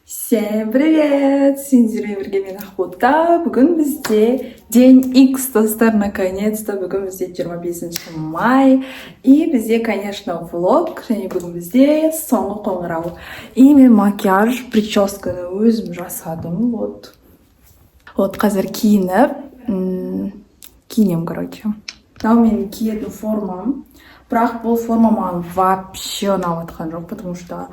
Всем привет! Сендермен бірге мен Ақбота. Бүгін бізде день X, достар, наконец-то. Бүгін бізде 25 май. И бізде, конечно, влог. Және бүгін бізде соңғы қоңырау. И мен макияж, прическаны өзім жасадым. Вот қазір киінем, короче. Мынау менің киетін формам. Бірақ бұл форма маған вообще ұнап жатқан жоқ, потому что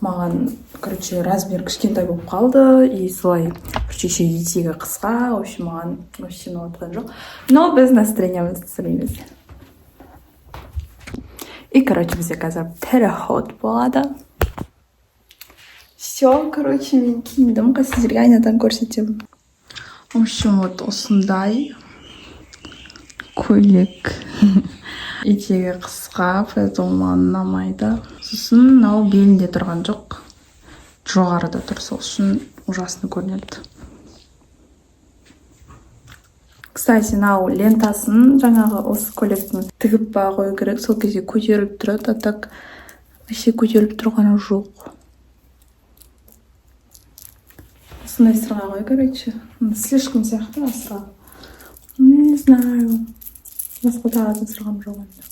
маған, короче, размер кішкентай болып қалды, и солай, короче, еще етегі қысқа, в общем, маған вообще ұнап жатқан жоқ. Но біз настроениемізді түсіреміз. И, короче, бізде қазір переход болады. Все, короче, мен киіндім, сіздерге айнадан көрсетемін. В общем, вот осындай көйлек. Етегі қысқа, поэтому маған ұнамайды. Сосын мынау белінде тұрған жоқ, жоғарыда тұр, сол үшін ужасно көрінеді. Кстати, мынау лентасын жаңағы осы көйлектің тігіп ба қою керек, сол кезде көтеріліп тұрады, а так вообще көтеріліп тұрғаны жоқ. Осындай сырға қой, короче. Слишком сияқты асыра. Не знаю. Басқа тағатын сырғам жоқ енді.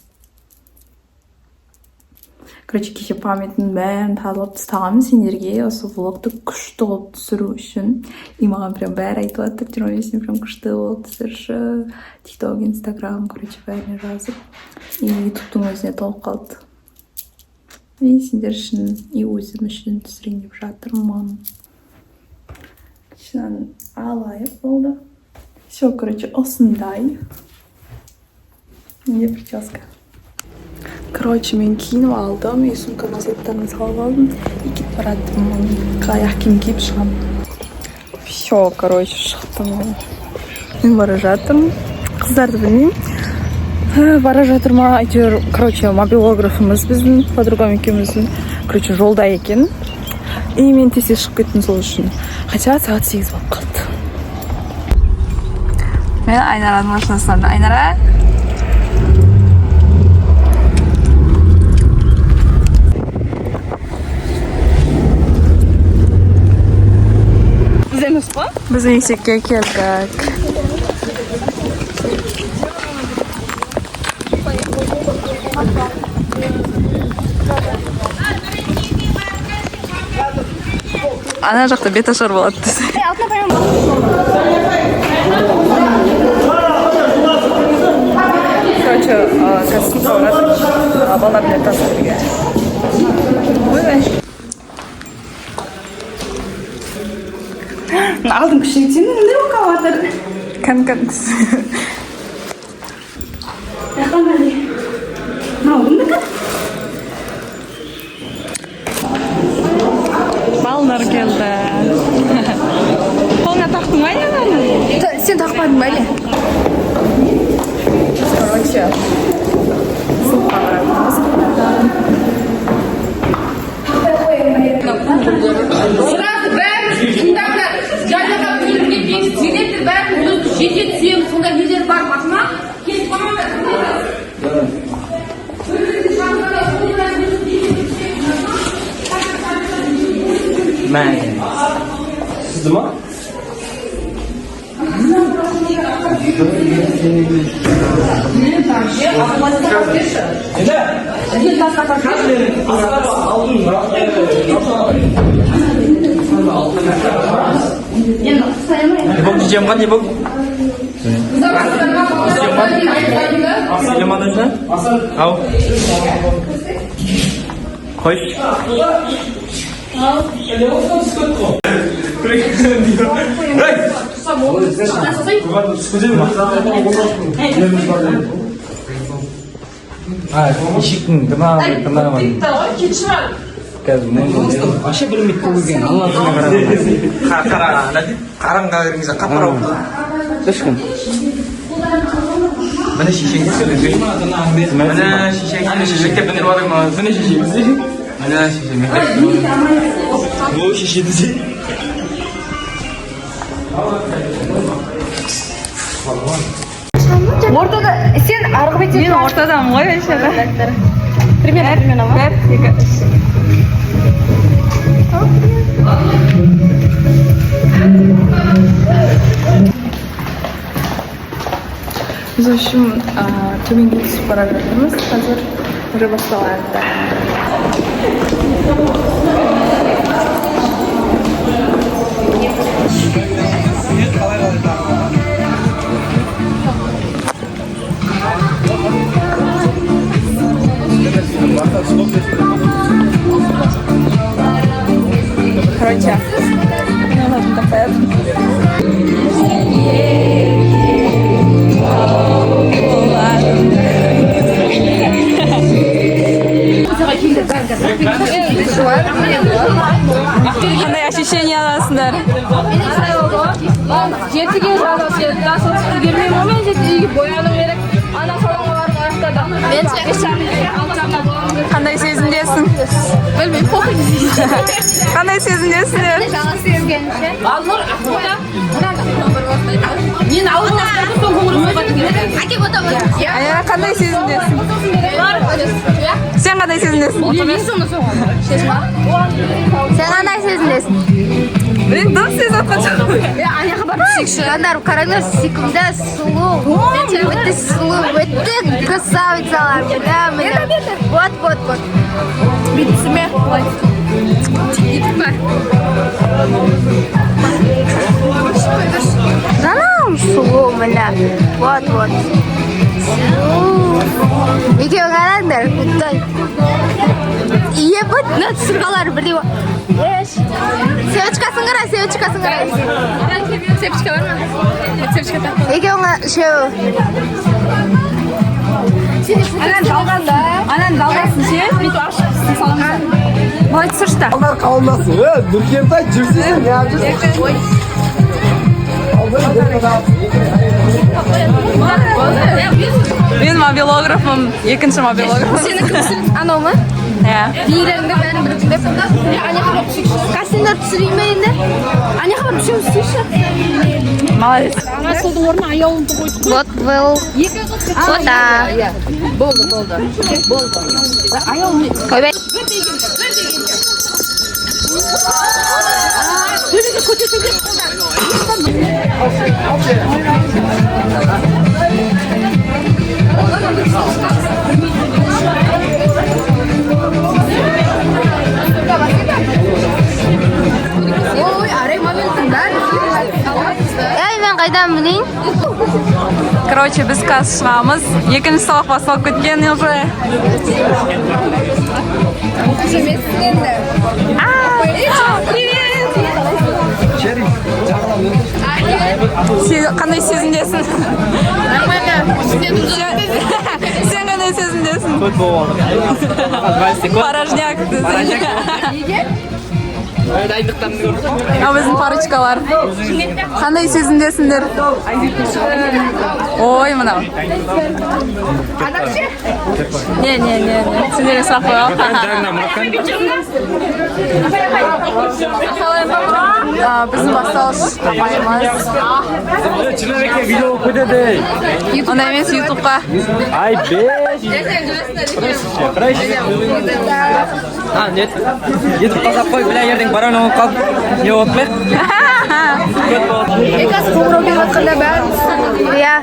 Короче, кеше памятінің бәрін тазалап тастағанмын сендерге осы влогты күшті қылып түсіру үшін. И маған прям бәрі айтып жатыр, 25 прям күшті болып түсірші. TikTok, Instagram, короче, бәріне жазып. И ютубтың өзіне толып қалды. И сендер үшін, и өзім үшін түсірейін деп жатырмын. Кішінен алайық болды. Все, короче, осындай. Менде прическа. Короче, мен киініп алдым, и сумканы заттарын салып алдым. И кетіп бараттым, аяқ киім киіп шығам. Все, короче, шықтым. Мен бара жатырмын. Қыздарды білмеймін. Бара жатырма, әйтеуір, короче, мобилографымыз біздің, подругам екеуміздің, короче, жолда екен. И мен тез шығып кеттім сол үшін. Хотя сағат 8 болып қалды. Мен Айнараның машинасында. Айнара? Біз мектепке келдік. Ана жақта беташар болады. Короче, кәсіп сауырады. Балар білет тасырға. Алдым күшек сені не оқаватыр? Кән-кән. Яқан әлі. Алдым да кән? Балдар келді. Қолына тақтың ба не? Сен тақпадың ба әлі? Короче, сылқа баратымыз. Сразу бәріміз тыңдаңдар. Жайнаға бөлімге бекіт директор бәрін өзі жете түсеміз. Сонда нелер бар басыма? Келіп қалмаңдар. Мәңгі. Сізді ма? Не бог жемға, не бог? Жемға дұрса? Ау. Қойш. Ишіктің тырнағы Аша білмейді көбілген, Аллахына қараңға беріңізде қапыра болып Дүшкін Міне шешеңіз сөйлесей Міне шешеңіз мектеп біндер барың ма? Міне шешеңіз Міне шешең мектеп Бұл шешеді зе Ортада, сен арғы бетте Мен ортадамын ғой әшеді. Примерно, ма? 1, 2, 3. Biz үшін төменге түсіп бара жатырмыз. Қазір ірі басталады. Короче, мне нужен такая. Қандай ощущение аласыңдар? Жетіге жазасы, дасылсы келмеймін ғой, мен жетіге бояным керек. Ана салонға барып аяқтадым. Қандай сезімдесің? Білмеймін, қоқы. Қандай сезімдесіңдер? Алнұр, Ақбота. Мен ауыз бастарды соң көңілім соғатын керек. Әке бота бота. Ая, қандай сезімдесің? Сен қандай сезімдесің? Sen qanday сезінесің? Мен дұрыс сезіп отқан жоқпын. Ана хабар түсекші. Жандар, қараңдар, секунда сұлу. Өте сұлу, өте красавицалар. Вот. Битсіме. Жанам сұлу, міне. Вот. Екеуі қараңдар, құттай. Ебіт, на түсірғалар бірдей ба. Севочкасын қара. Севочка бар ма? Севочка тақпады. Екеуі шеу. Анан далғасын ше, бүйтіп ашып саламын. Былай түсіршті. Onlar kalmasın. Türkiye'den cürsün ya. Мен мобилографым, екінші мобилографым. Сені кімсің? Анау ма? Иә. Бейіріңді бәрін біріктіріп. Ана хабар түсекші. Кастингдар түсірейін бе енді? Ана хабар түсеміз түсекші. Молодец. Вот был. Фото. Болды. Ойбай. Ой, арай моментің бәрі. Мен қайдан білейін? Короче, біз қазір шығамыз. Екінші сабақ басталып кеткен уже. Қандай сезімдесің? Сен қандай сезімдесің? Порожняк. А біздің парочкалар. Қандай сезімдесіңдер? Ой, мынау. Не. Сендерге сұрақ қояйық. Біздің бастауыш апайымыз. Ондай емес, ютубқа. Ай, нет. Етіп қазақ қой, біля ердің бараны оңып қалып, не отмек? Екасы қоңырау беріп атқанда бәрін. Иә.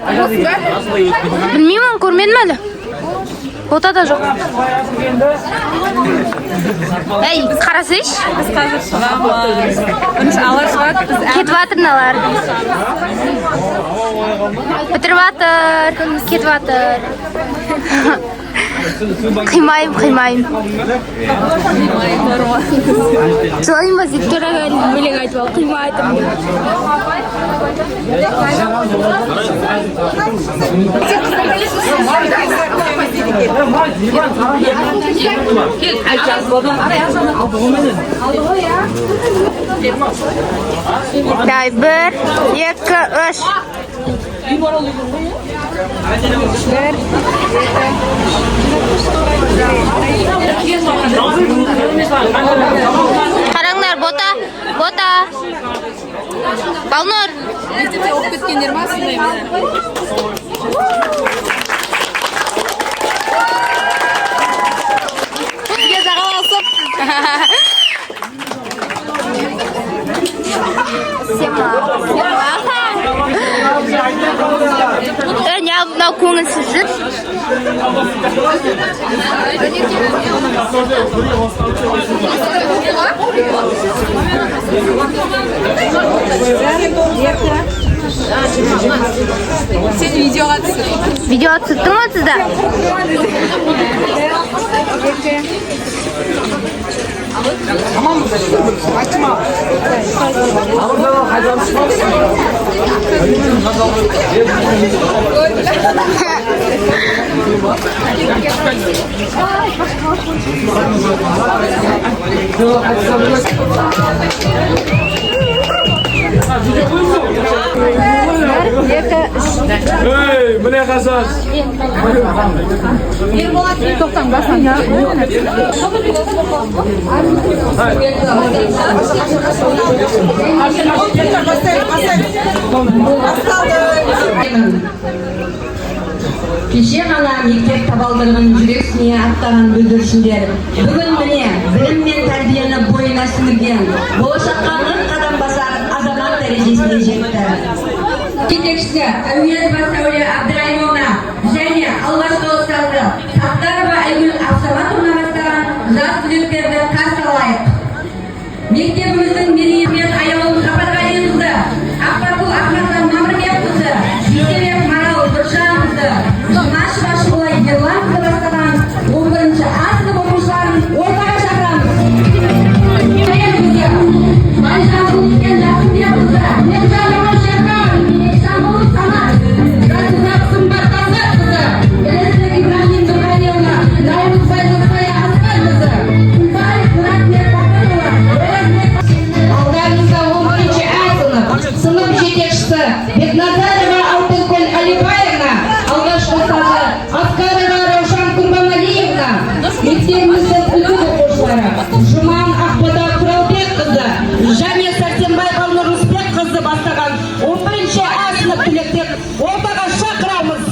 Білмеймін, көрмедім әлі. Фотода жоқ. Әй, қарасайш. Біз қазір шығамыз. Бірінші ала шығады, біз Кетіп атыр налар. Бітіріп атыр. Кетіп атыр. Қимайым. Солайым ба, Зектораға өлең айтып ал, қимайтым. Дай, 1, 2, 3. Қараңдар, бота. Балнұр. мектепте оқып кеткендер ма сондай міне? Бізге жағаласып. Ne mынау көңілсіздік? Сен видеоға түсір. Видеоға түсірдің ма сізді? Ey, bu ne kasas? Тоқтаң басынан Кеше ғана мектеп табалдырығын жүрексіне аттаған бүлдіршіндер бүгін міне білім мен тәрбиені бойына сіңірген болашаққа 40 қадам басар азамат дәрежесіне жетті. Жетекшісі Әуезова Сәуле Абдрайымовна және алғашқы ұстазы Сақтарова Айгүл Абсаматовна бастаған жас түлектерді қарсы алайық. Мектебіміздің мерейімен Аялым Сапарғалиқызы, Ақбарқұл Ахматжан Мамырбекқызы, Жүзебек Марал Бұршанқызы, Жұмашева Шұғылай Ерланқызы бастаған 11-ші А сынып оқушыларын ортаға шақырамыз. Майжанқұл Кен Жақынбекқызы, Мехжан Ромашевкан, Шамбул Самат, Расулақ Сымбаттазықызы, Елесек Ибрахим Нұрғалиевна, Райымыз Байзықбай Асқарқызы, Күлбаев Мұратбек Бақырұлы, алдарыңызда 11-ші А сынып жетекшісі Бекназарова Алтынкөл Алибаевна, алғашқы ұстазы Аскарова Раушан Курбаналиевна, мектебіміздің үздік оқушылары Жұман Ақбота Құралбекқызы және Сәрсенбай Балнұр Рысбекқызы бастаған 11-ші А сынып түлектер ортаға шақырамыз.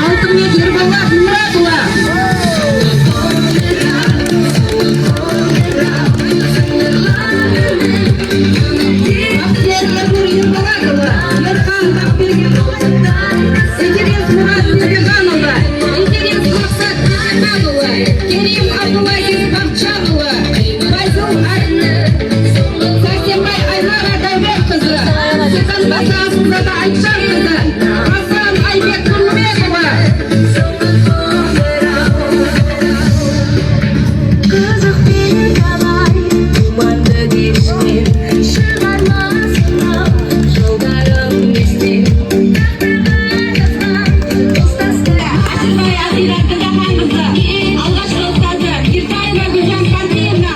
Алтынбек Ерболат Мұратұлы. Бақытбек Ерболатұлы, Ерхан Бақбергенұлы, Интерес Мұрат Төлеғанұлы, Интерес Мақсат Төлеғанұлы, Керим Абдуллаев Бақчанұлы, Байзыл Сәрсенбай Айнара Дәулетқызы, Сұлтанбаса Асылзада Айтжанқызы, Асан Айбек Нұрбекұлы. Қызық бері қалай тұманды кешкен шығармасына жолдарым естен Асылбай Азира Қыдаханқызы, алғашқы ұстазы Ертаева Гүлжан Қантиевна.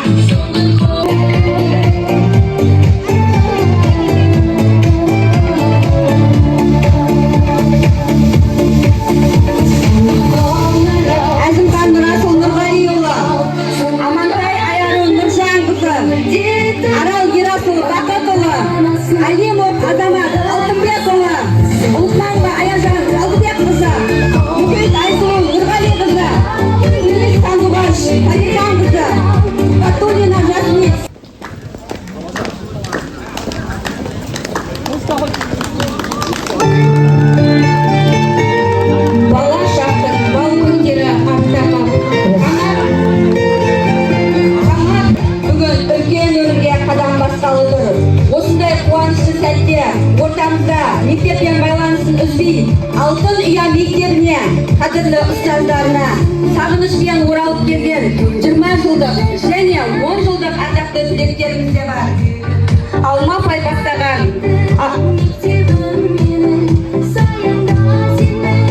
Әзімхан Нұрасыл Нұрғалиұлы, Амантай Аярын Нұржанқызы, Арал Ерасыл Бақытұлы, Алимов Азамат Алтынбекұлы, Ұлықманова Аяжан Алдыбекқызы, Мұхит Айсұлу Нұрғалиқызы, Үнес Сандуғаш Талиқанқызы, Батулина Жасмин. Бала шақтың бал күндері аттаған Қанат бүгін үлкен өмірге қадам басқалы тұр. Осындай қуанышты сәтте ортамызда мектеппен байланысын үзбей Алтын Ұя мектебіне қадірлі ұстаздарына сағынышпен оралып келген 20 жылдық және 10 жылдық атақты түлектеріміз де бар. Алмапай бастаған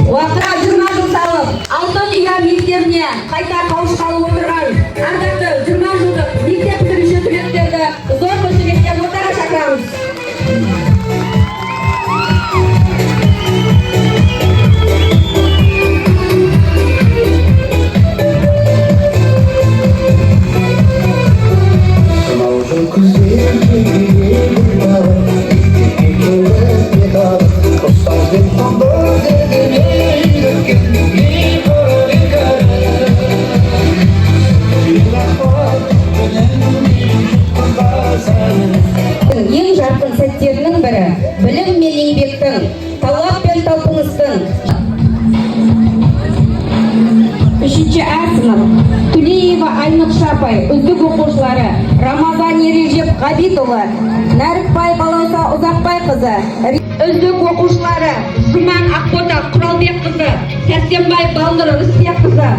уақытта 20 жыл салып Алтын Ұя мектебіне қайта қауышқалы отырған ардақты 20 жылдық мектеп бітіруші түлектерді зор қошеметпен ортаға шақырамыз. Sana olsun kız. еңбектің, талап пен талпыныстың. 3-ші А сынып Түлеева Айнұқша апай, үздік оқушылары Рамазан Ережеп Ғабитұлы, Нәрікбай Балауса Ұзақбай қызы, үздік оқушылары Жұман Ақбота Құралбек қызы, Сәрсенбай Балнұр Рүстек қызы.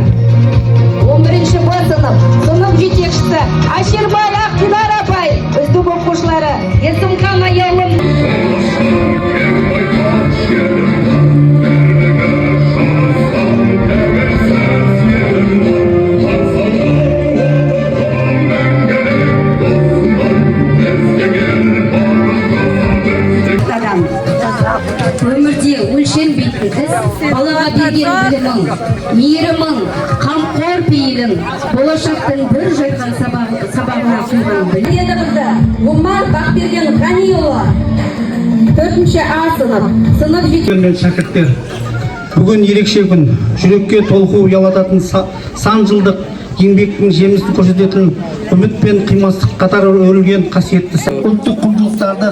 11-ші Б сынып жетекшісі Аширбай Ақдидар апай, үздік оқушылары Есімхан Аялым. Өмірде өлшенбейтін сіз балаға берген білімің, мейірімің, қамқор пейілің, болашақтың бір жайған сабағына құйған біледі қызы Омар Бақберген Ғаниұлы. 4-ші А сынып жетекшісі шәкірттер, бүгін ерекше күн, жүрекке толқу ұялататын сан жылдық еңбектің жемісін көрсететін үміт пен қимастық қатар өрілген қасиетті ұлттық құндылықтарды,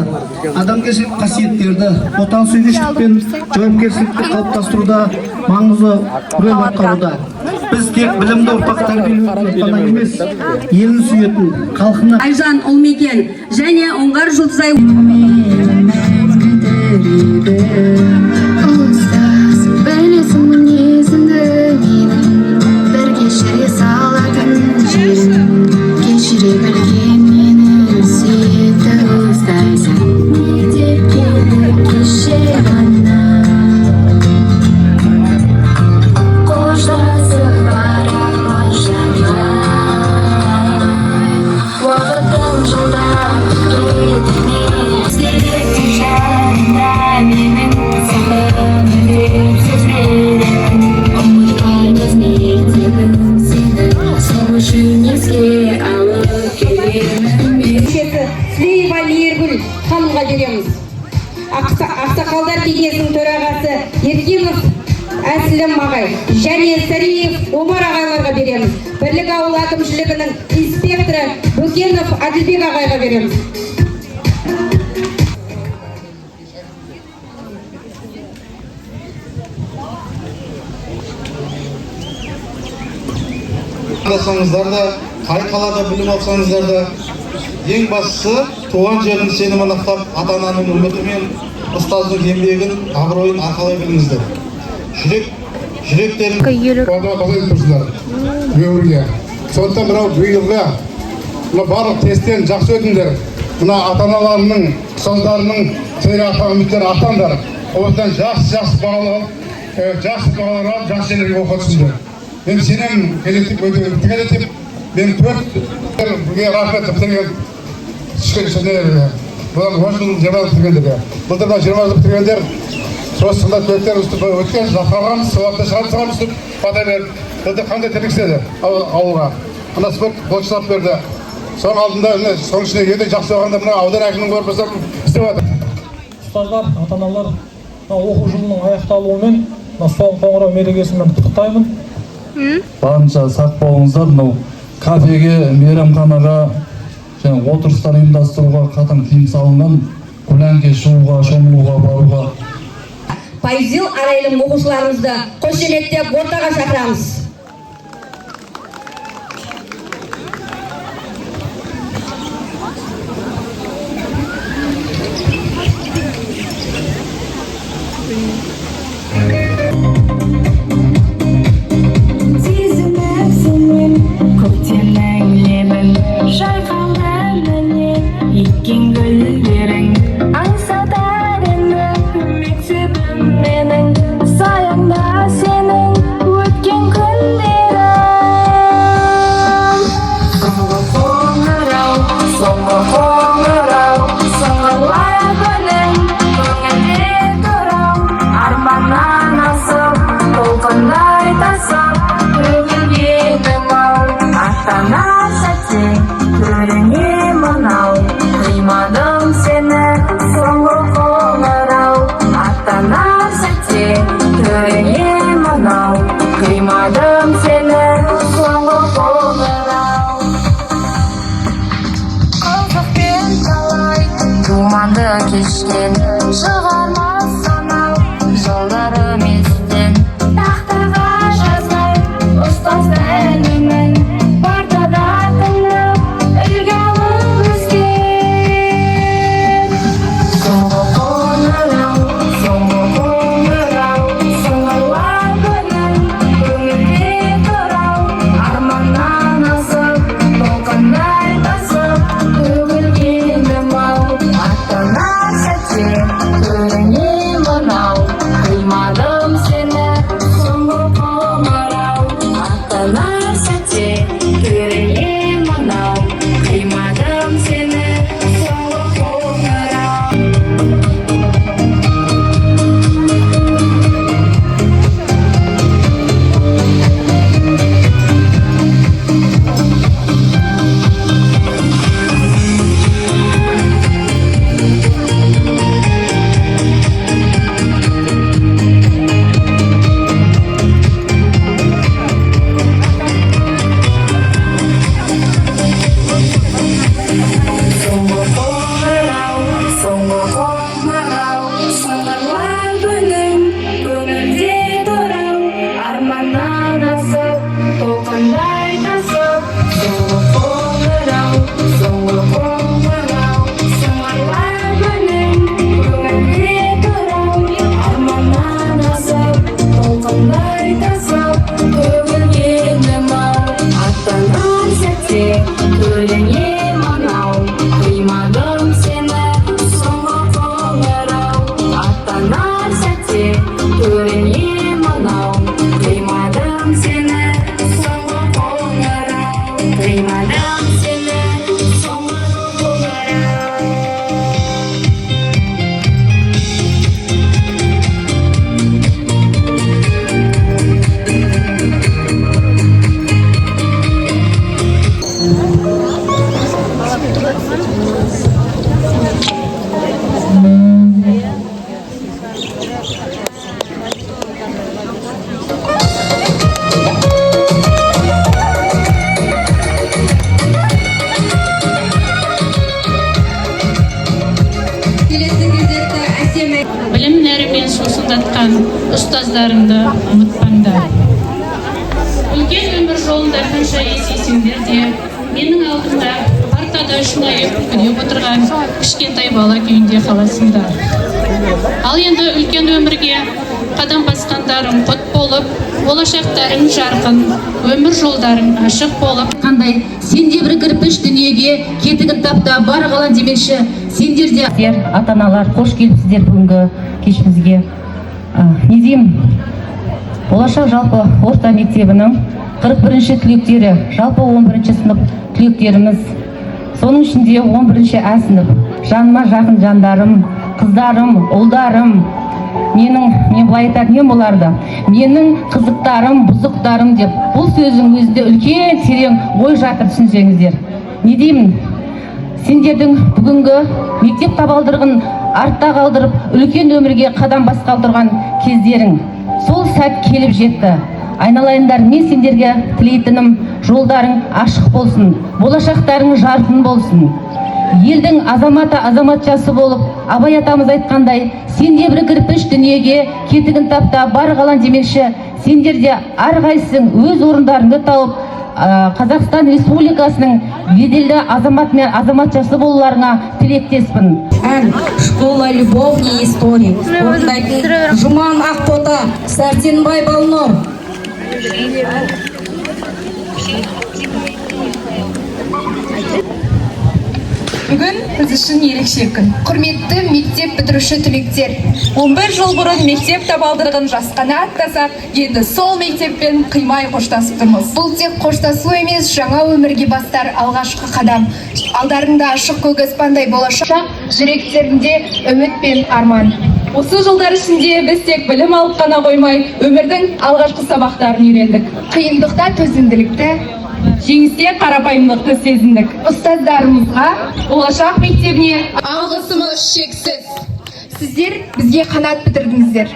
адамгершілік қасиеттерді, отансүйгіштік пен жауапкершілікті қалыптастыруда маңызды рөл атқаруда. Біз тек білімді ұрпақ тәрбиелеуді ғана емес, елін сүйетін, халқына Айжан Олмеген және Оңғар Жұлдызай Білесің мінезімді менің, бір кешіре салатын жерім, кешіре білген мені сүйетті ұстайсың. Мектеп келді кеше ғана, қоштасып бара жаңа, уақыттың жылдам кетіне, сүйетін жанымда менің саған жүрек сөзбен ұмытпаймыз мектебін сені, сол үшін еске алып келемін мен. Слеева Мейіргүл ханымға береміз. Ақсақалдар кеңесінің төрағасы Ергенов Әсілім ағай және Сариев Омар ағайларға береміз. Бірлік ауыл әкімшілігінің инспекторы Бөкенов Әділбек ағайға береміз. Қаласаңыздар да, қай қалада білім алсаңыздар да, ең бастысы туған жердің сенімін ақтап, ата-ананың үміті мен ұстаздың еңбегін, абыройын арқалай біліңіздер. Жүректерін Қолдау тұрсыздар өмірге. Сондықтан мынау биылғы барлық тесттен жақсы өтіңдер. Мына ата-аналарының, ұстаздарының ата үміттері ақтаңдар. Осыдан жақсы бағалар алып, жақсы жерлерге оқуға түсіңдер. Мен сенем келетіп мен 4 бірге рахмет бітірген түскен сөздер. Бұдан 10 жыл 20 бітіргендер. Бұлдырда 20 жыл бітіргендер сосында төлектер өткен жаққағамыз, сауапты шығарып деп бата берді. Бұлды қандай тәрбиеледі ауылға. Мына спорт қолшылап берді. Соның алдында, соның ішінде ең жақсы болғанда мына аудан әкімінің орынбасары істеп жатыр. Ұстаздар, ата-аналар оқу жылының аяқталуымен соң қоңырау мерекесімен құттықтаймын. Барынша сақ болыңыздар. Мынау кафеге, мейрамханаға, отырыстар ұйымдастыруға қатаң тыйым салынған, көлеңке шығуға, шомылуға, баруға. Пайзил Арайлым оқушыларымызды қошеметтеп ортаға шақырамыз. Мектебім менің, саянда сенің, өткен күн қимадым сені соңғы боларым. Білімлерімен сусындатқан ұстаздарыңды ұмытпаңдар. Үлкен өмір жолында қанша есейсеңдер де, менің алдымда партада шынайып күліп отырған кішкентай бала күйінде қаласыңдар. Ал енді үлкен өмірге қадам басқандарың құт болып, болашақтарың жарқын, өмір жолдарың ашық болып. Қандай сенде бір кірпіш дүниеге кетігін тапта бар қалан демекші, сендерде ата-аналар қош келіпсіздер бүгінгі кешімізге. Не деймін? Болашақ жалпы орта мектебінің 41-ші түлектері, жалпы 11-ші сынып түлектеріміз, соның ішінде 11-ші А сынып, жаныма жақын жандарым, қыздарым, ұлдарым, мен былай айтатын боларды, менің қызықтарым, бұзықтарым деп, бұл сөздің өзінде үлкен терең ой жатыр, түсінсеңіздер. Не деймін? Сендердің бүгінгі мектеп табалдырығын артта қалдырып, үлкен өмірге қадам басқалы тұрған кездерің, сол сәт келіп жетті. Айналайындар, мен сендерге тілейтінім, жолдарың ашық болсын, болашақтарың жарқын болсын. Елдің азаматы азаматшасы болып, Абай атамыз айтқандай, сенде бір кірпіш дүниеге кетігін тапта бар қалан демекші, сендерде әрқайсың өз орындарыңды тауып, Қазақстан Республикасының беделді азамат мен азаматшасы болуларыңа тілектеспін. Школа любовной истории. Орындайтын Жұман Ақбота, Сәрсенбай Балнұр. Бүгін біз үшін ерекше күн. Құрметті мектеп бітіруші түлектер, 11 жыл бұрын мектеп табалдырығын жасқана аттасақ, енді сол мектеппен қимай қоштасып тұрмыз. Бұл тек қоштасу емес, жаңа өмірге бастар алғашқы қадам. Алдарында ашық көк аспандай болашақ, жүректерінде үміт пен арман. Осы жылдар ішінде біз тек білім алып қана қоймай, өмірдің алғашқы сабақтарын үйрендік. Қиындықта төзімділікті, жеңісте қарапайымдықты сезіндік. Ұстаздарымызға, болашақ мектебіне алғысымыз шексіз. Сіздер бізге қанат бітірдіңіздер.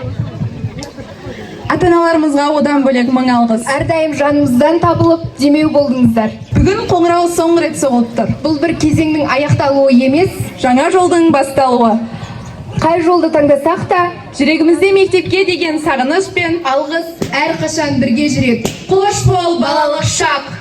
Ата-аналарымызға одан бөлек мың алғыс. Әрдайым жанымыздан табылып, демеу болдыңыздар. Бүгін қоңырау соңғы рет соғылып тұр. Бұл бір кезеңнің аяқталуы емес, жаңа жолдың басталуы. Қай жолды таңдасақ та, жүрегімізде мектепке деген сағыныш пен алғыс әрқашан бірге жүреді. Қош бол балалық шақ!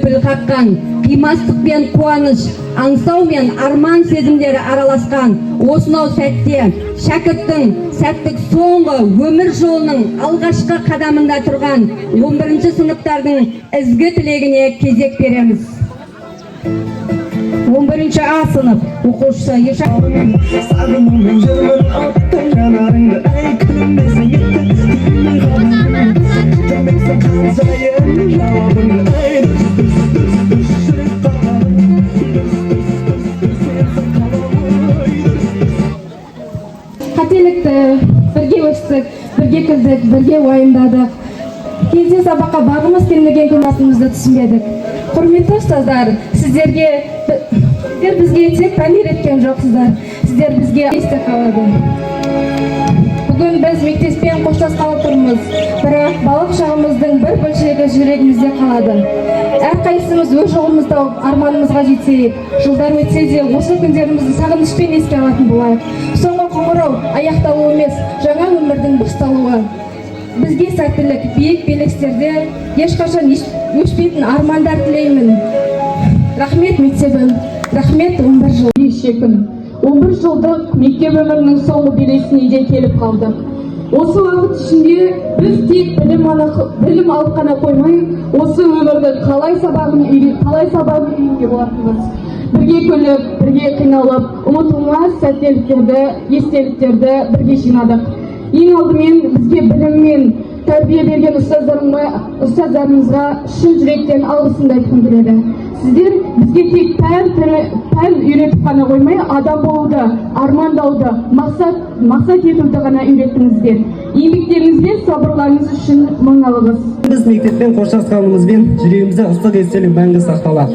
лүпіл қаққан, қимастық пен қуаныш, аңсау мен арман сезімдері араласқан осынау сәтте шәкірттің сәттік соңғы өмір жолының алғашқы қадамында тұрған 11 сыныптардың ізгі тілегіне кезек береміз. 11 А сынып оқушысы Қателікті бірге өстік, бірге күлдік, бірге уайымдадық. Кейде сабаққа бағымыз келмеген күнәсімізді түсінбедік. Құрметті ұстаздар, сіздер бізге тек пән үйреткен жоқсыздар. Сіздер бізге есте қалады. Бүгін біз мектеспен қоштасқалы тұрмыз, бірақ бала шағымыздың бір бөлшегі жүрегімізде қалады. Әрқайсымыз өз жолымызда арманымызға жетсек, жылдар өтсе де осы күндерімізді сағынышпен еске алатын болайық. Соңғы қоңырау аяқталу емес, жаңа өмірдің басталуы. Бізге сәттілік, биік белестерде ешқашан өшпейтін армандар тілеймін. Рахмет мектебім, рахмет 11 жыл. Ерекше күн. 11 жылдық мектеп өмірінің соңғы белесіне де келіп қалдық. Осы уақыт ішінде біз тек білім алып қана қоймай, осы өмірді қалай сабағын үйренуге болатынбыз. Бірге күліп, бірге қиналып, ұмытылмас сәттіліктерді, естеліктерді бірге жинадық. Ең алдымен бізге білім мен тәрбие берген ұстаздарымызға шын жүректен алғысымды айтқым келеді. Сіздер бізге тек пән үйретіп қана қоймай, адам болуды, армандауды, мақсат етуді ғана үйреттіңіздер. Еңбектеріңіз бен сабырларыңыз үшін мың алғыс. Біз мектеппен қоштасқанымызбен жүрегімізде ыстық естелік мәңгі сақталады.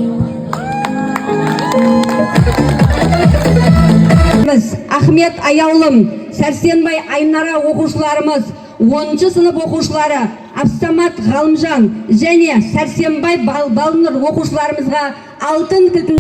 Ахмет Аяулым, Сәрсенбай Айнара оқушыларымыз, 10 сынып оқушылары Абсамат Ғалымжан және Сәрсенбай Балнұр оқушыларымызға алтын кілтін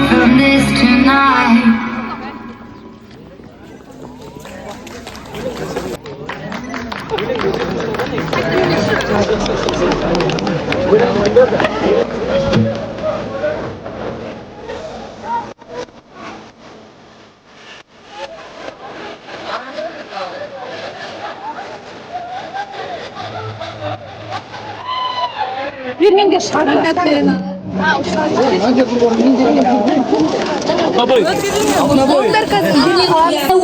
from this tonight.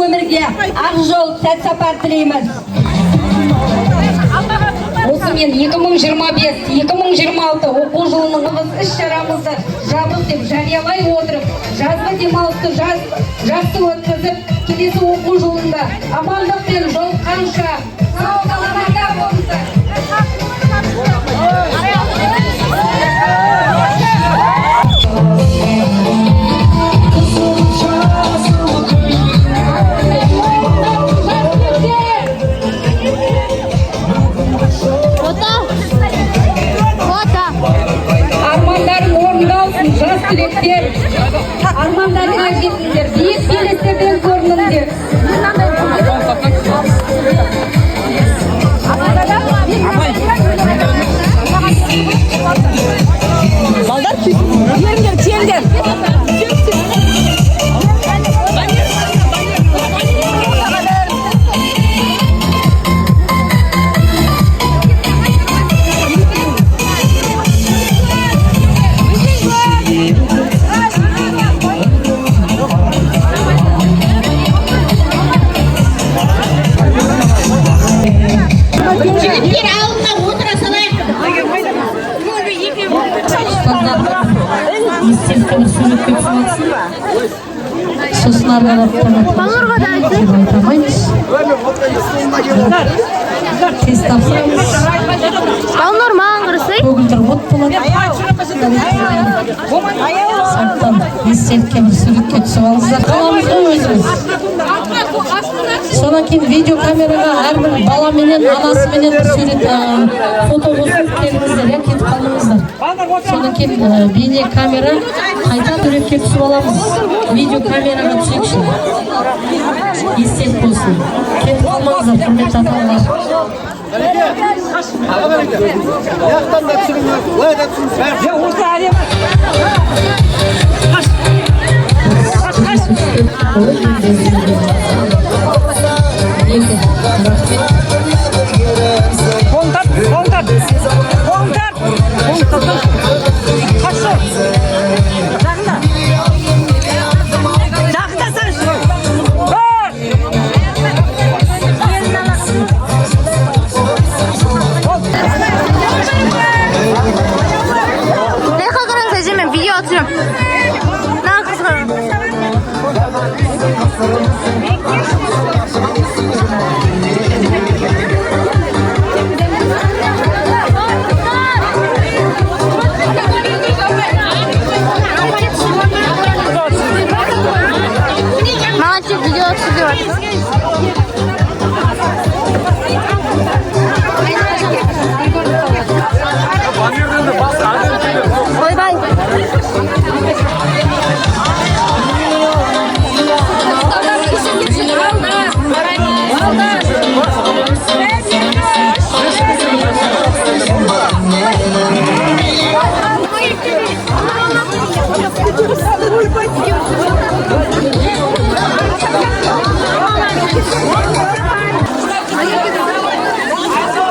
Өмірге ақ жол сәт сапар тілейміз. Осымен 2025-2026 оқу жылының іс-шарамызды жабық деп жариялай отырып, жазғы демалысты жақсы өткізіп, келесі оқу жылында амандықпен жолыққанша сау саламатта болыңыздар. Армандарың орындалсын, жас түлектер. Армандарыңа жетіңдер, биік белестерден көрініңдер. Балдар, еріңдер, тиеңдер. Сосын айтамаймыз. Тест тапсырамыз. Көгілдір от болады. Сондықтан естелікке бір суретке түсіп алыңыздар. Қаламыз ғой өзіміз. Содан кейін видеокамераға әрбір баламенен, анасыменен бір сурет фото қосып келіңіздер, кетіп қалыңыздар. Содан кейін бейне камера қайта суретке түсіп аламыз. Видеокамераға түсекші. Естелік болсын. Кетіп қалмаңыздар, құрметті ата-аналар. Яқтан да түсіріңіз, былай да түсіріңіз.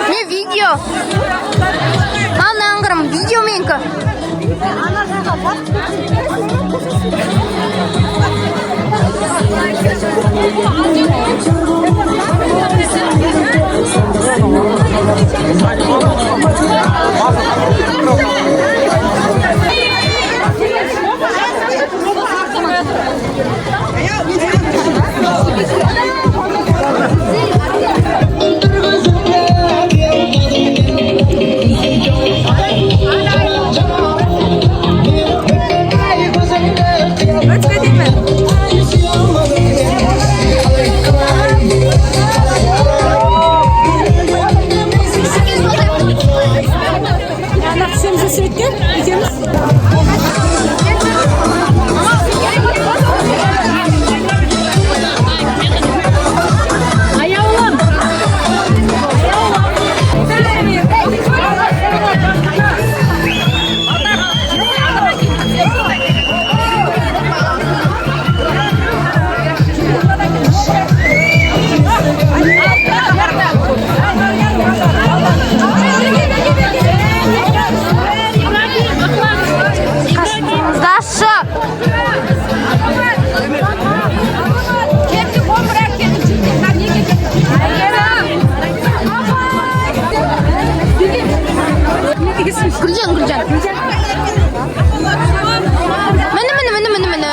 Ne video? Mana anggram video menka. Gülcan. Mene.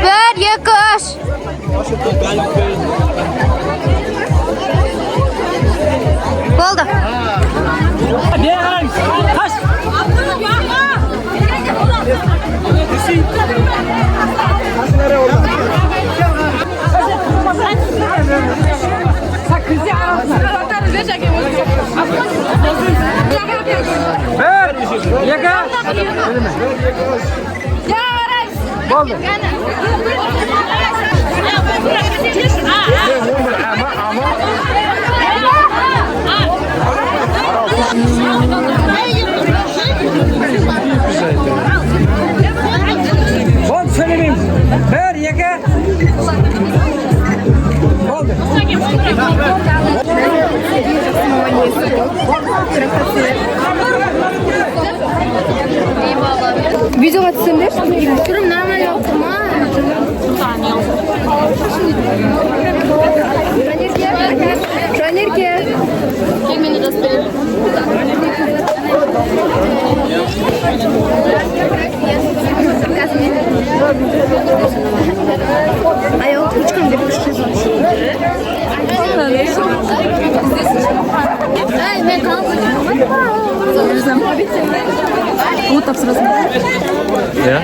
Bir, yakış. Oldu. Видеоға түсіңдер? Түрім нормально yaptım ha. Жанерке. Кемені распределим. Ayol uçkan bir kuşçuz Ay, ben kalmayacağım. Вот так сразу. Ya.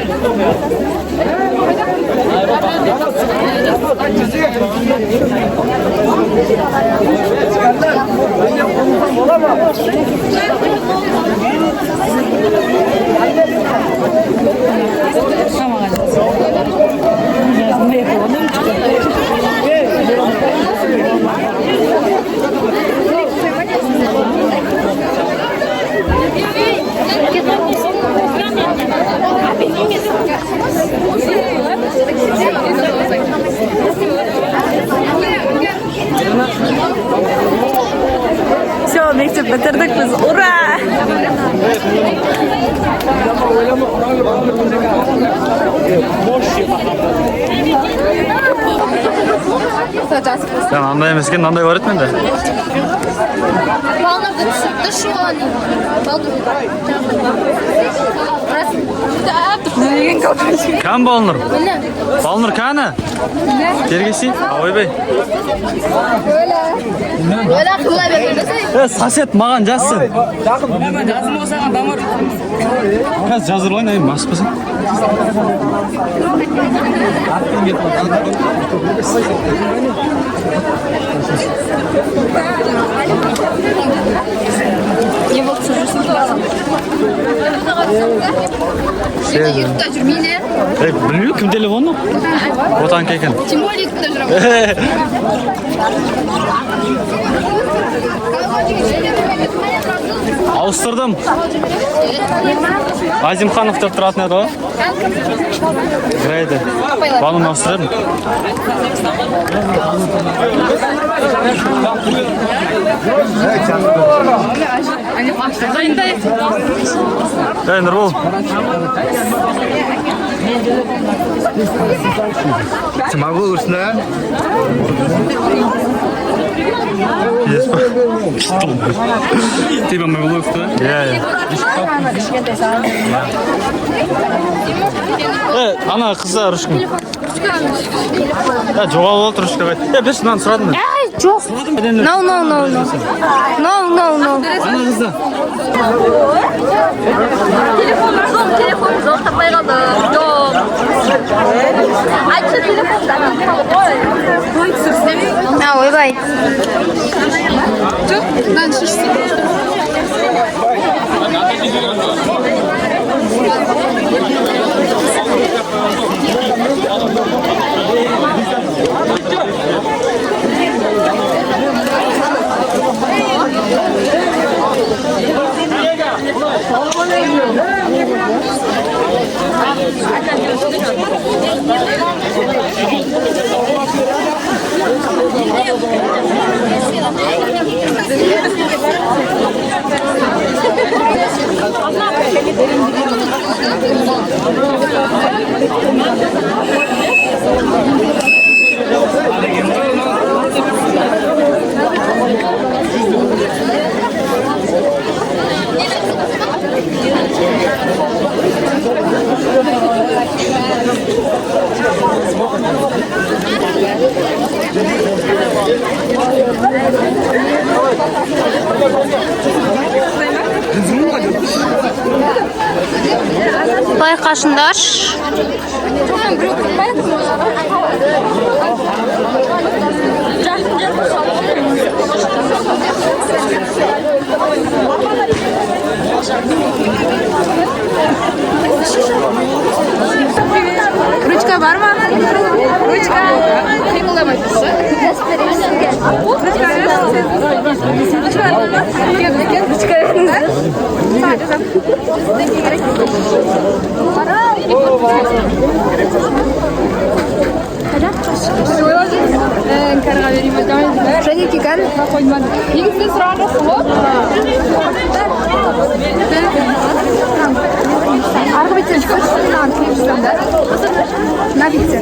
Все, mektup bitirdik biz. Ura! Sen андай емес екен, мынандай бар еді менде. Балнырды түсірді şu an. Кәм Балнұр? Балнұр кәні? Тергесі? Ойбай. Öyle akıllı bekledin. Сосед маған жазсын. Жазым болсаған дамыр. Қазір жазыр ойнайын, баспасың. Не болып жүрсің? Yurtta жүрмейді. Білмеймін, кім телефоны? Отан кекен. Тем более yurtta жүремін. Ауыстырдым. Азимханов деп тұратын еді ғой. Грейді. Банын ауыстырдым. Нұрбол. Могу ұрсына? Типа Мавловты? Ана қыздар ручка. Жоғалып отыр ручка. Берші мынаны сұрадым. Жоқ. No. Ана қызда. Телефон жоқ таппай қалды. Жоқ. Айтшы телефондан. Қой түсірсем. Ойбай. Жоқ, мынаны шешсем. Байқашындар. Ручка бар ма? Ручка. Және киган қоймады. Негізінде сұраған жоқсың ғой? Арғы беттен шығып маған кіріп жүрсем да. На беттен.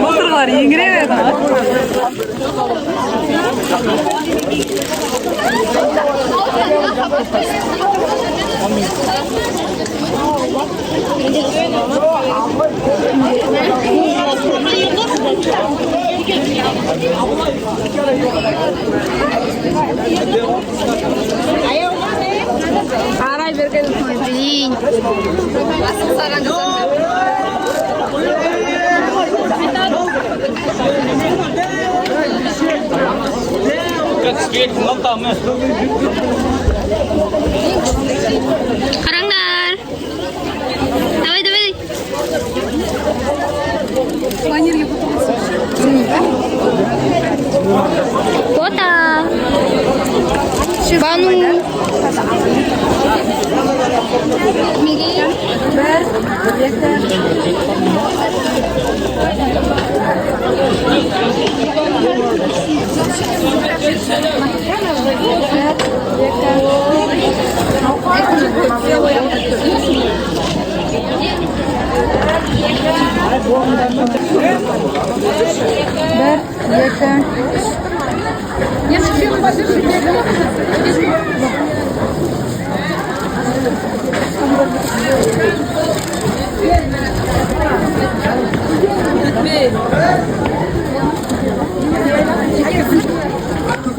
Отырғылар еңіреп арай берген блин. Қараңдар. Давай, давай. Планирге фото. Бану.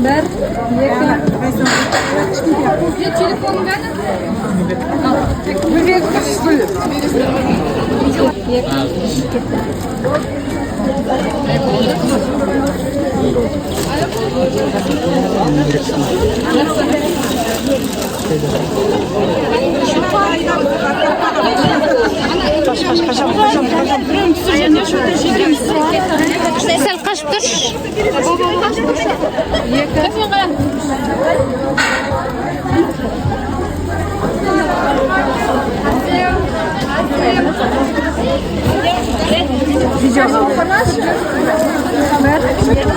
Бір, сәл қашып тұршы.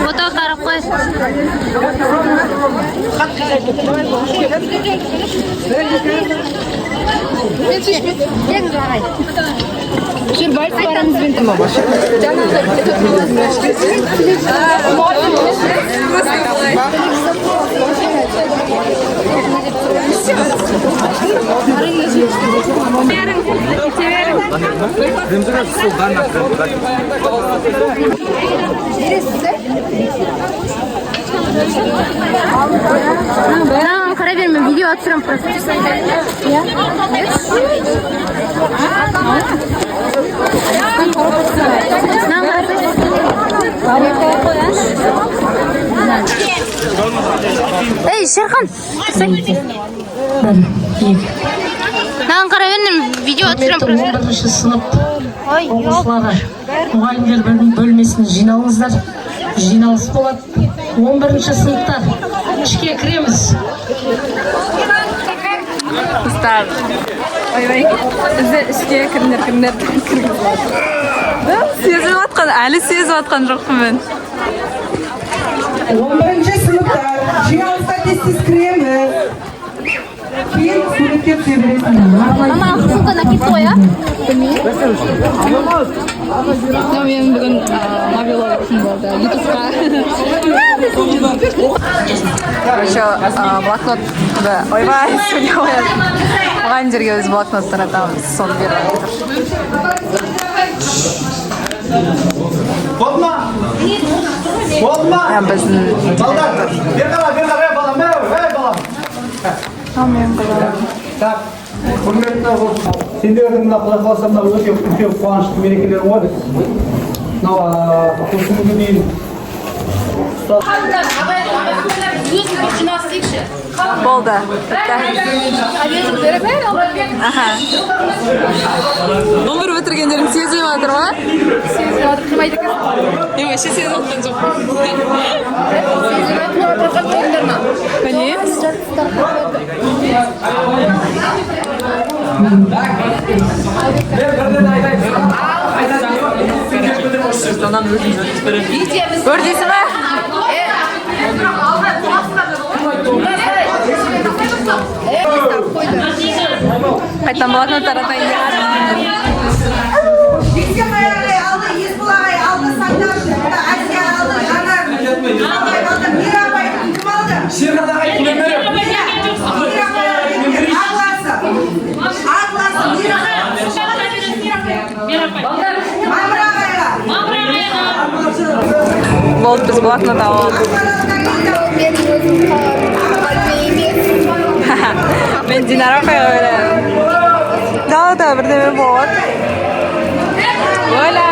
Фото қарап қой. Жүр бальс барамызбен тема башы. Қарай берме, видео атсырам просто. Эй, Шерхан! Наған қарай берме, видео атсырам просто. 11-ші сынып оқушылары мұғалімдер бөлмесіне жиналыңыздар. Жиналыс болады. 11-ші сыныптар ішке кіреміз. достар. Ойбай, бізде ішке кімдер кіргізіп жатыр. Сезіп жатқан, әлі сезіп жатқан жоқпын мен. 11-ші сыныптар, жиналысқа тез кіреміз. Кейін суреттеп сөйлесін. Мама, ссылканы кетті ғой, а? Білмеймін. Мен бүгін мобилогым болды, ютубқа. Еще блокнотты, ойбай, сөйлей қояды. Оған жерге өз блокноттар атамыз, соны беріп жатыр. Біздің Так, құрметті сендердің мына құдай қаласа мына өте үлкен қуанышты мерекелер ғой. Мынау осы күнге дейін болды. Номер бітіргендерің сезіп жатыр ма? Сезіп жатыр, қимайды екен. Вообще сезіп жатқан жоқ. Сезіп жатыр, ойындарына. Көрдейсің ба? Қайтан блокноттар атайын деп. Бекзем ағай алды, Есбол ағай алды, Саңдар Азия алды, Жанар ағай алды, Мира апай кім алды? Шерхан ағай кім Мира апай Ағласы, Мира Мамыр ағайға. Болды, біз блокнот алып. Мен Динара апайға ойлаймын. Да, бірдеме болады. Оля.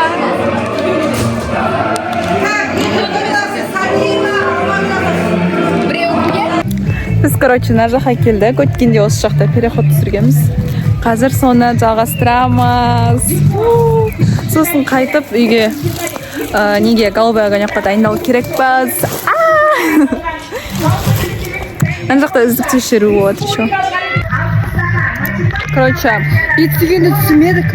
Біз, мына жаққа келдік. Өткенде осы жақта переход түсіргенбіз. Қазір соны жалғастырамыз. Сосын қайтып үйге неге голубая огонёкқа дайындалу керекпіз. Ана жақта үздік тексеру болады еще. Естігенді түсінмедік.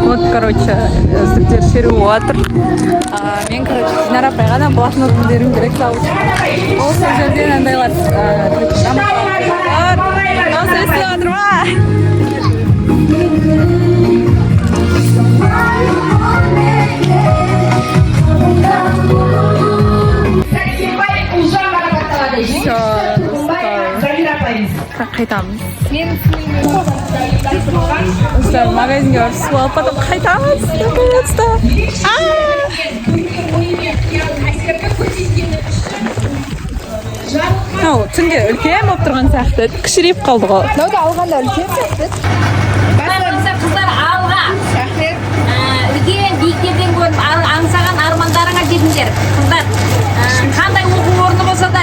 Вот, үздік тексеру отыр. Мен, Динара апайға да блокнотын беруім керек сауыш. Ол сол жерден андайлар Осы естіп отыр ма? Қайтамыз. Осылар магазинге барып су алып потом қайтамыз. Наконец-то. Түнде үлкен болып тұрған сияқты кішірейіп қалды ғой. Мынауды алғанда үлкен сияқты. Қыздар алға. Үлкен биіктерден көріп аңсаған армандарыңа жетіңдер. Қыздар, қандай оқу орны болса да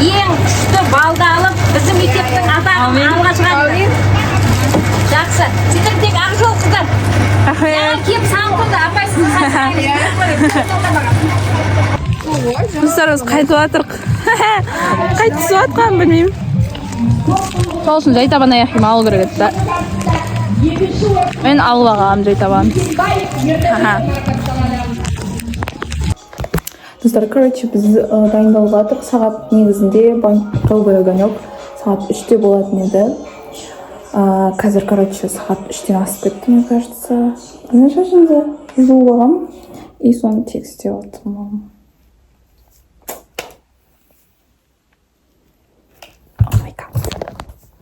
ең күшті балды алып, біздің мектептің атағын алға шығады. Жақсы. Сендер тек ақ жол қыздар. Кеп саңғылды, апай сізді Достарымыз қайтып жатырық. Қайтып түсіп жатқан білмеймін. Сол үшін жайтабан аяқым алу керек еді. Мен алып ағам жайтабан. Достар, біз дайындалып жатырық. Сағат негізінде голубой огонек сағат 3-те болатын еді. Қазір, сағат 3-тен асып кетті, мне кажется. Мен шашымды жуып алғам. И соны текстте отырмын.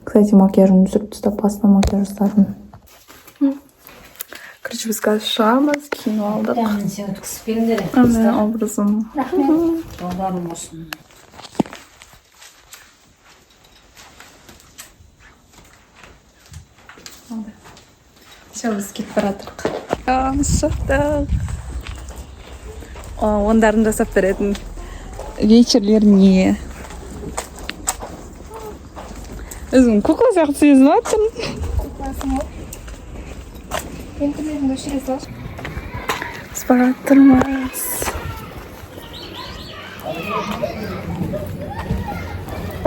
Кстати, макияжын түсіріп тастап, басына макияж жасадым. Біз қазір шығамыз, киініп алдық. Образым. Жолдарың болсын. Все, біз кетіп баратырық. Шықтық. Ондарын жасап беретін вечерлеріне. Өзің кукла сияқты сезініп жатсың. Кукласың ол. Мен күндеріңді өшіре салшы. Біз баратырмыз.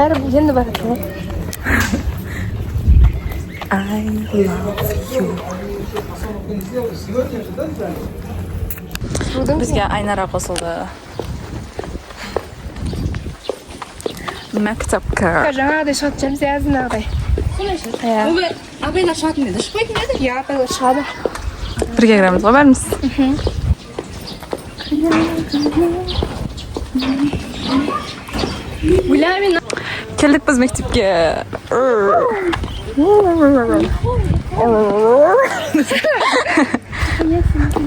Енді барады. I love you. Бізге Айнара қосылды. Мәктепке. Жаңағыдай шығады, жемсе әзінағыдай. Апайлар шығатын еді, шықпайтын еді? Иә, апайлар шығады. Бірге кіреміз ғой, бәріміз. Келдік біз мектепке.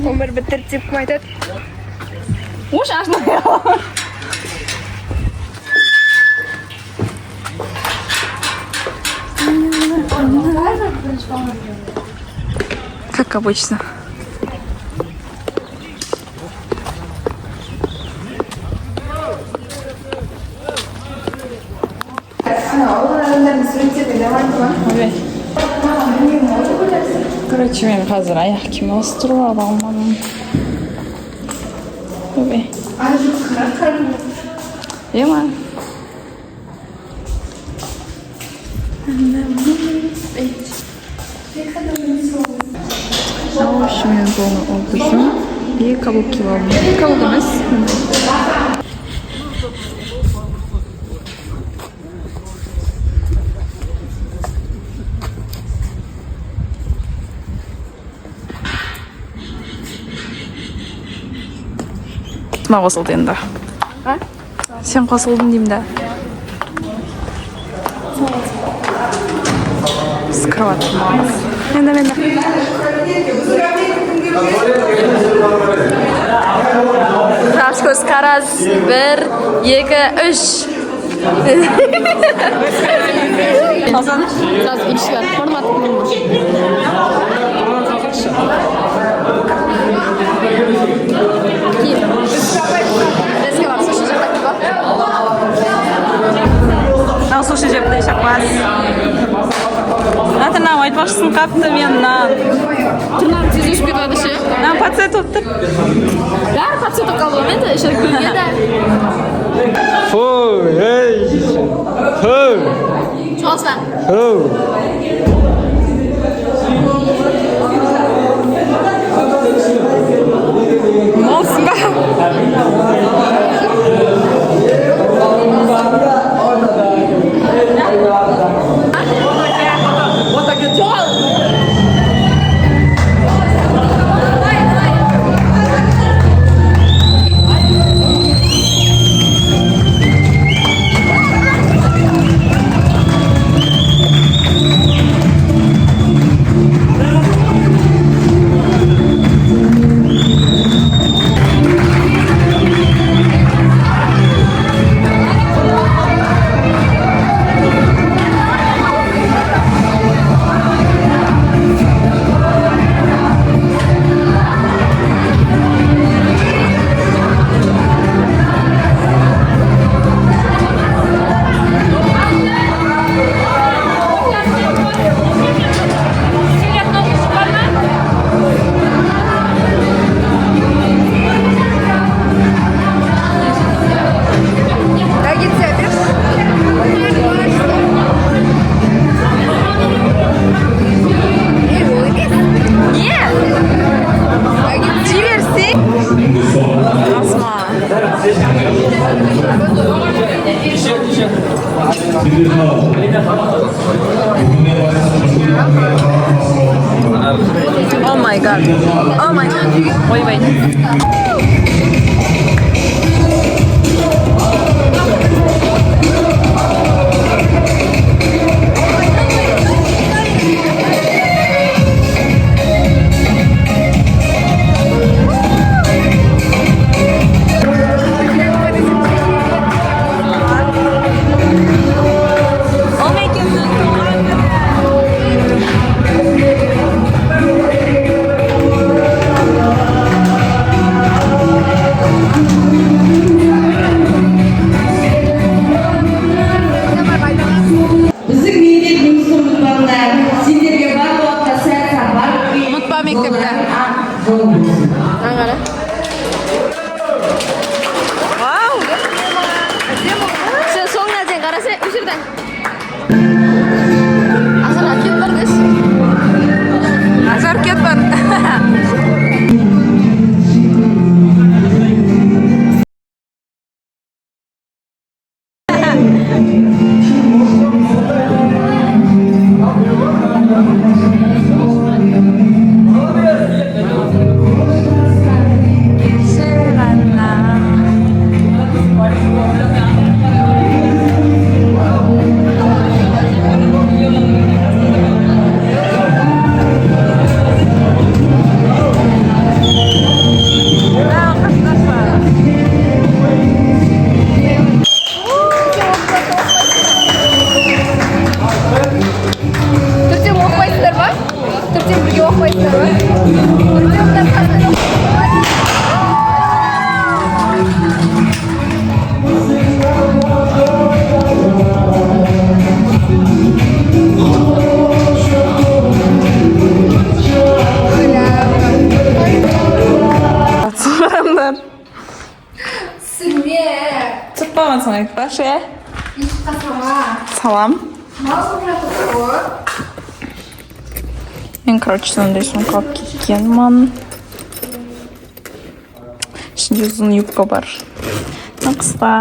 Өмір бітірді деп кім айтады? Ош ашына. Как обычно. Короче, мен қазір аяқ киім ауыстырып аламын. Ой. Ема. Науши мен болны олдышым. И каблук киіп алдым. Каблук емес. Кім қосылды енді? Сен қосылдың деймін да. Скрыватым мағыз. Енді. Қаш көз қараз. 1, 2, 3. Қазан? Қазан үшілер. Формат болмаш. Суши жеп те шақпас. Тырнағым айтпақшысын қапты мен. Тырнағым тез өшіп кетеді ше? Пациент өттір. Бәрі пациент қалды ғой, мен де күлгеді. Фу, ей. Фу. Çoğalsan. Olsun be. Oh my god. Oh my god. Wait. Karası üzerden. Azar akit var des. Azar akit var. Çıkmaman sana ekber şey. Salam. Мен, короче, сондай сумка алып кеткенмін. Ішінде ұзын юбка бар. Қыста.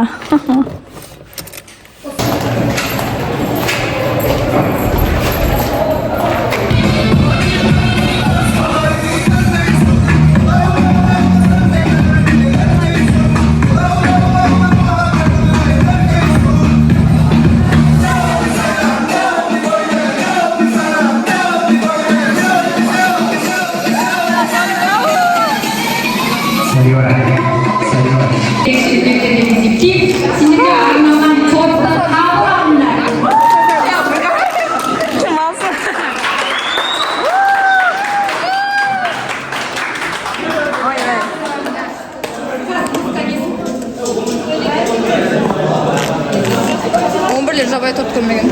Жабай топ көрмеген.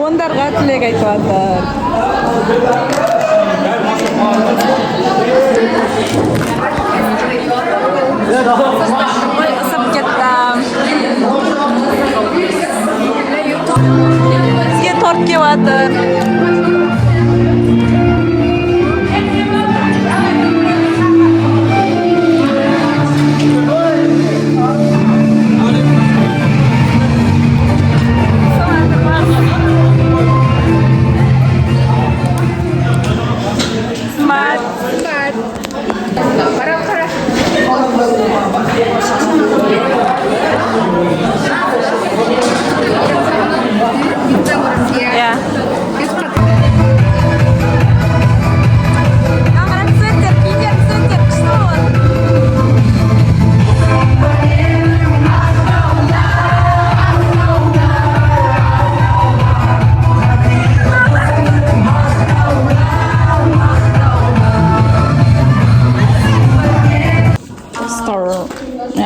Ондарға тілек айтып жатыр. Ысып кеттім. Бізге торт келіп жатыр.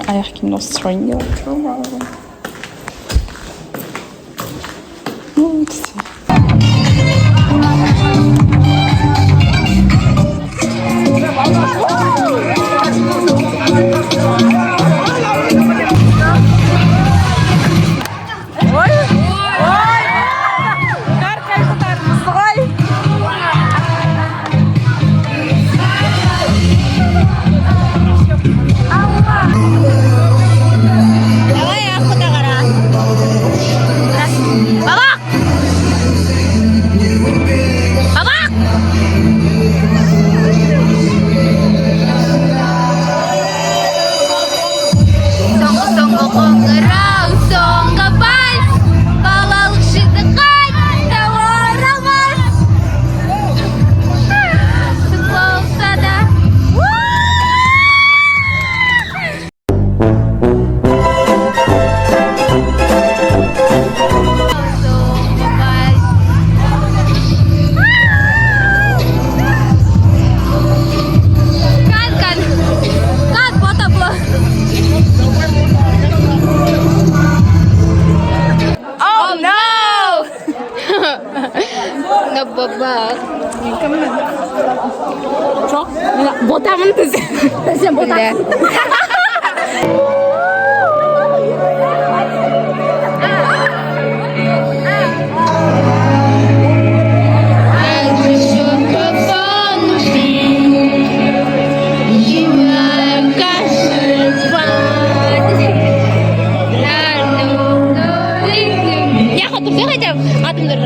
Аяқ киімді устроение делать. Sen botak. Ya otursak aja adımdır.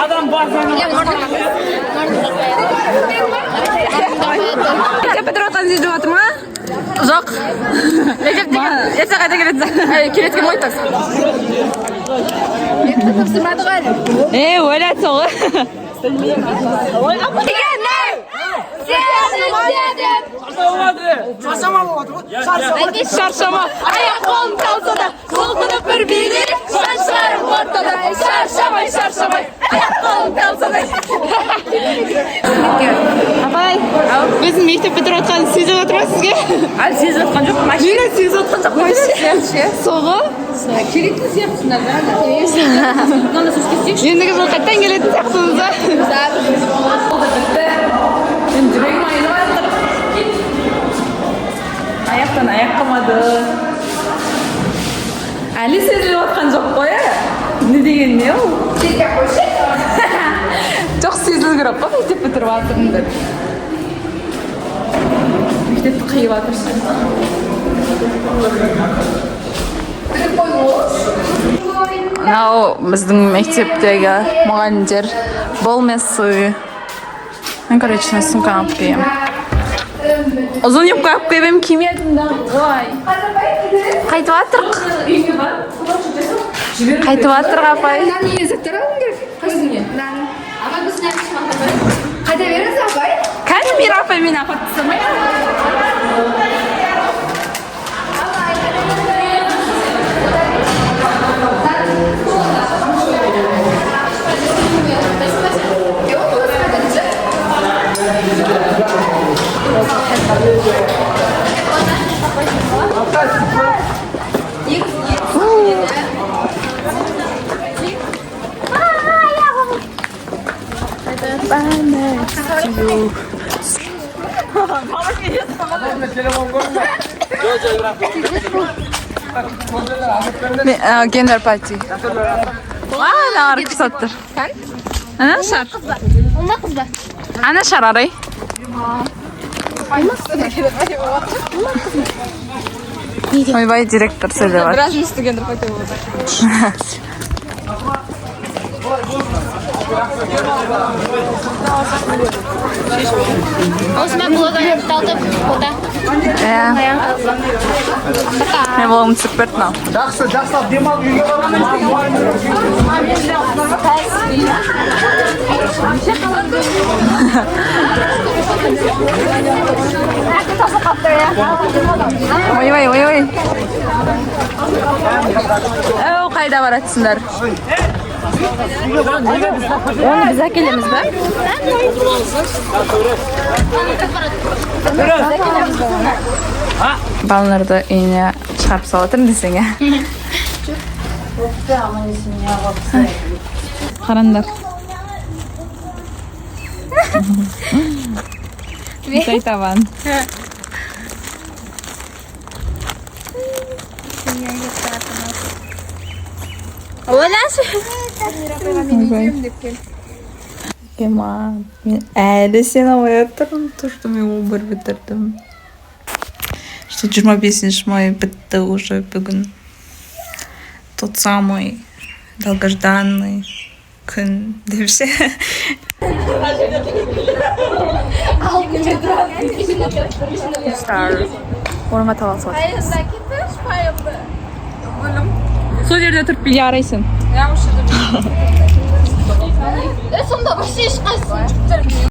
Adam Бітіротқан зейді жатыр ма? Жоқ. Ертең қайда келеді? Келеткен ғой тас. Тапсырмады ғой. Ойлатсың ғой. Шаршама. Аяқ қолым қалса да, солқынып бір билер, шашарым ортада. Шаршамай, аяқ қолым қалса да. Апай, біздің мектеп бітіріп отқанын сезіп отыр ма сізге? Әлі сезіп отқан жоқ. Мен сезіп отқан жоқ. Соғы? Келетін сияқтысыңдар да? Ендігі жыл қайттан келетін сияқтысыңыз да? Мен жүрегім айнып жатыр. Аяқтан аяқ қалмады. Әлі сезіліп отқан жоқ қой, не деген не ол? Жоқ сезілу керек па, мектеп бітіріп жатырмын деп. Мектепті қиып жатырсың. Мынау біздің мектептегі мұғалімдер болмесы. Мен, короче, сумканы алып келемін. Ұзын юбка алып келемін, кимедім да. Ой. Қайтып жатырық. Қайтып жатырық, апай. Наны езіктір алың керек. Қайсыңе? Наны. Ама біз нәпіш мақтабай. Қайта беріңіз, апай? Кәдім бір апай мен апаттысамай. Gender party. Ne ağrı kısattır. Ana şar. Onda kız var. Ana şar arayı. Oyvay direktör söyle var. Biraz üstü gender party oldu. Osman блогер талдып ота. Ne boğum çıkpert nam. Жақсы, жақсылап демалып үйге Oyvay. O kayda var atsınlar. Onu biz әкелеміз бе? Балаларды үйіне шығарып салатырмын десең, қараңдар. Сай табан. Ема, мен әлі сені оятырмын, тұрды мен обыр бітірдім. Что 25 май бітті уже бүгін. Тот самый долгожданный күн депсе. Орынға таласып отырмыз. Сол жерде тұрып биле арайсың. Сонда бір шеш қайсың.